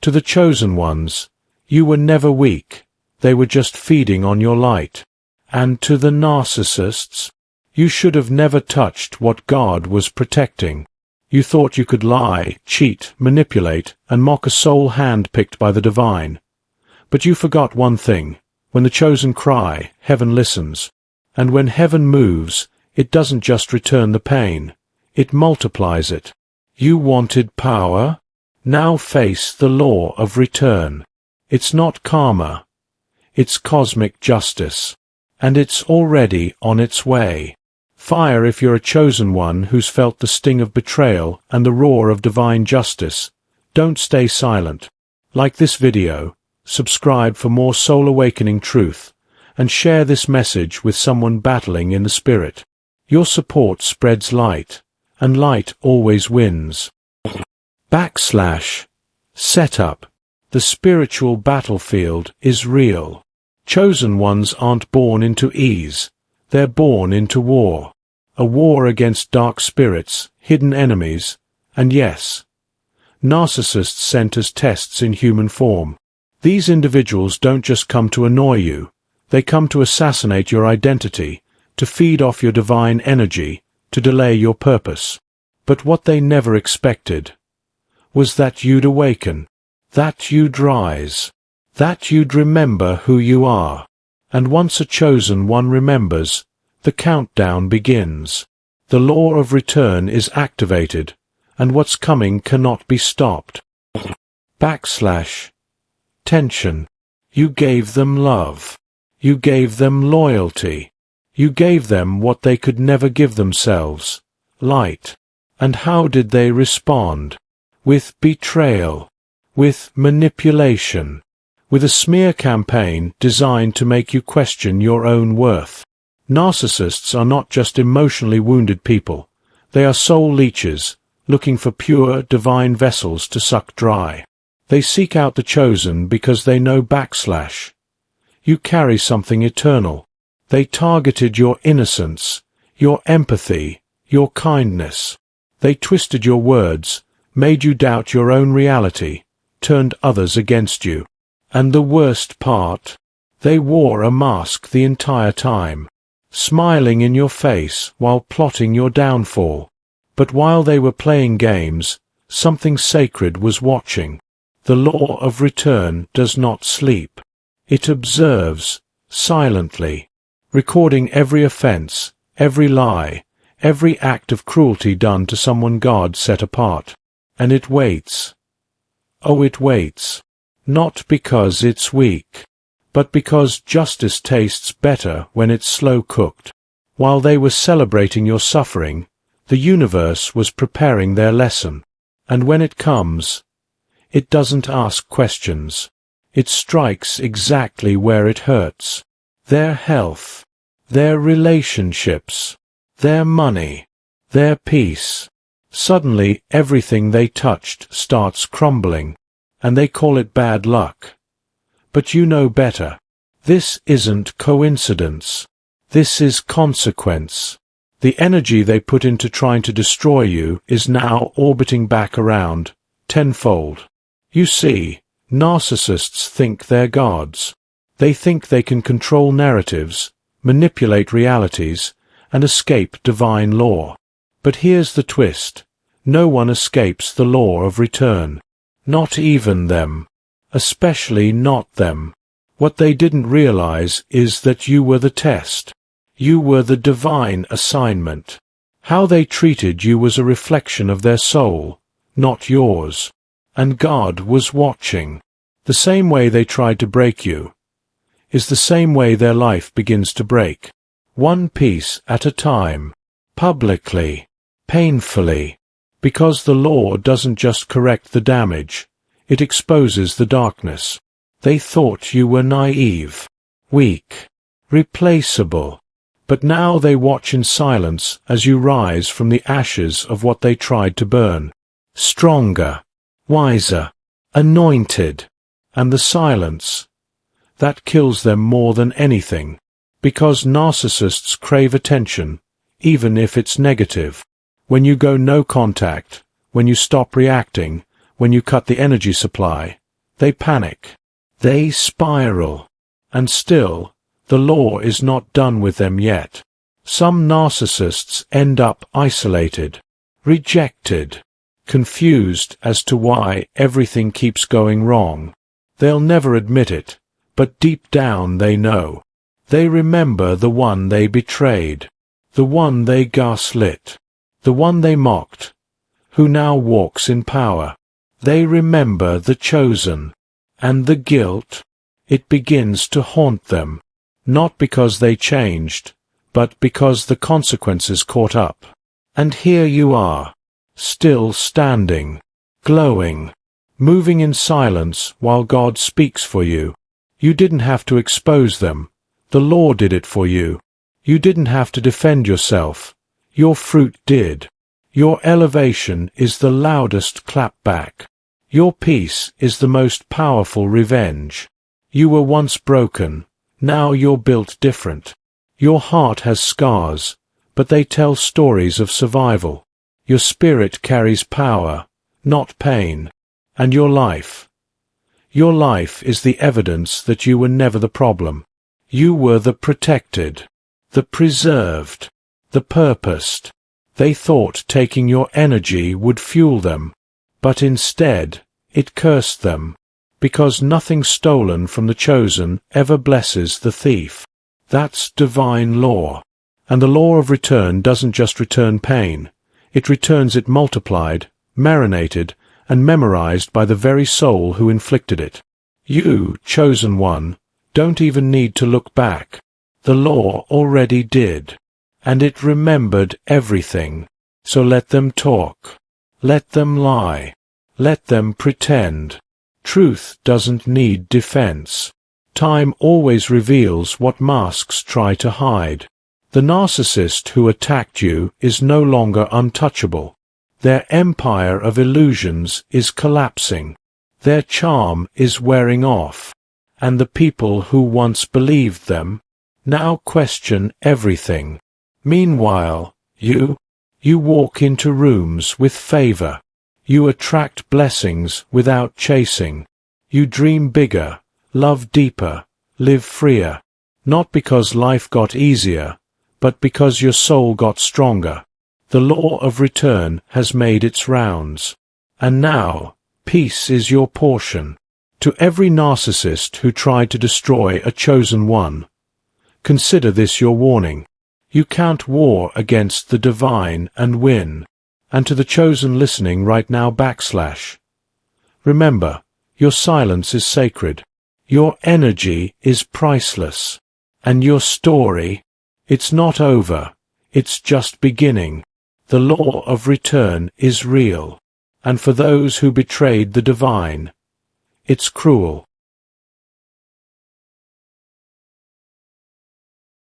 To the chosen ones, you were never weak, they were just feeding on your light. And to the narcissists, you should have never touched what God was protecting. You thought you could lie, cheat, manipulate, and mock a soul hand-picked by the divine. But you forgot one thing. When the chosen cry, heaven listens. And when heaven moves, it doesn't just return the pain. It multiplies it. You wanted power? Now face the law of return. It's not karma. It's cosmic justice. And it's already on its way. Fire if you're a chosen one who's felt the sting of betrayal and the roar of divine justice. Don't stay silent. Like this video, subscribe for more soul-awakening truth, and share this message with someone battling in the spirit. Your support spreads light, and light always wins. Setup. The spiritual battlefield is real. Chosen ones aren't born into ease. They're born into war. A war against dark spirits, hidden enemies, and yes, narcissists sent as tests in human form. These individuals don't just come to annoy you. They come to assassinate your identity, to feed off your divine energy, to delay your purpose. But what they never expected was that you'd awaken, that you'd rise, that you'd remember who you are. And once a chosen one remembers, the countdown begins. The law of return is activated, and what's coming cannot be stopped. Tension. You gave them love. You gave them loyalty. You gave them what they could never give themselves, light. And how did they respond? With betrayal, with manipulation, with a smear campaign designed to make you question your own worth. Narcissists are not just emotionally wounded people. They are soul leeches, looking for pure, divine vessels to suck dry. They seek out the chosen because they know you carry something eternal. They targeted your innocence, your empathy, your kindness. They twisted your words, made you doubt your own reality, turned others against you. And the worst part? They wore a mask the entire time, smiling in your face while plotting your downfall. But while they were playing games, something sacred was watching. The law of return does not sleep. It observes, silently, recording every offense, every lie, every act of cruelty done to someone God set apart. And it waits. Oh, it waits. Not because it's weak, but because justice tastes better when it's slow-cooked. While they were celebrating your suffering, the universe was preparing their lesson. And when it comes, it doesn't ask questions. It strikes exactly where it hurts. Their health, their relationships, their money, their peace. Suddenly everything they touched starts crumbling, and they call it bad luck. But you know better. This isn't coincidence. This is consequence. The energy they put into trying to destroy you is now orbiting back around, tenfold. You see, narcissists think they're gods. They think they can control narratives, manipulate realities, and escape divine law. But here's the twist. No one escapes the law of return. Not even them. Especially not them. What they didn't realize is that you were the test. You were the divine assignment. How they treated you was a reflection of their soul, not yours. And God was watching. The same way they tried to break you is the same way their life begins to break. One piece at a time. Publicly. Painfully. Because the law doesn't just correct the damage, it exposes the darkness. They thought you were naive, weak, replaceable. But now they watch in silence as you rise from the ashes of what they tried to burn. Stronger, wiser, anointed. And the silence, that kills them more than anything. Because narcissists crave attention, even if it's negative. When you go no contact, when you stop reacting, when you cut the energy supply, They panic. They spiral. And still, the law is not done with them yet. Some narcissists end up isolated, rejected, confused as to why everything keeps going wrong. They'll never admit it, but deep down they know. They remember the one they betrayed, the one they gaslit, the one they mocked, who now walks in power. They remember the chosen, and the guilt. It begins to haunt them, not because they changed, but because the consequences caught up. And here you are, still standing, glowing, moving in silence while God speaks for you. You didn't have to expose them. The law did it for you. You didn't have to defend yourself. Your fruit did. Your elevation is the loudest clapback. Your peace is the most powerful revenge. You were once broken. Now you're built different. Your heart has scars, but they tell stories of survival. Your spirit carries power, not pain. And your life is the evidence that you were never the problem. You were the protected, the preserved, the purposed. They thought taking your energy would fuel them, but instead it cursed them, because nothing stolen from the chosen ever blesses the thief. That's divine law. And the law of return doesn't just return pain, it returns it multiplied, marinated, and memorized by the very soul who inflicted it. You, chosen one, don't even need to look back. The law already did. And it remembered everything. So let them talk. Let them lie. Let them pretend. Truth doesn't need defense. Time always reveals what masks try to hide. The narcissist who attacked you is no longer untouchable. Their empire of illusions is collapsing. Their charm is wearing off. And the people who once believed them now question everything. Meanwhile, you walk into rooms with favor. You attract blessings without chasing. You dream bigger, love deeper, live freer. Not because life got easier, but because your soul got stronger. The law of return has made its rounds. And now, peace is your portion. To every narcissist who tried to destroy a chosen one, consider this your warning. You can't war against the divine and win. And to the chosen listening right now / remember, your silence is sacred. Your energy is priceless. And your story, it's not over. It's just beginning. The law of return is real. And for those who betrayed the divine, it's cruel.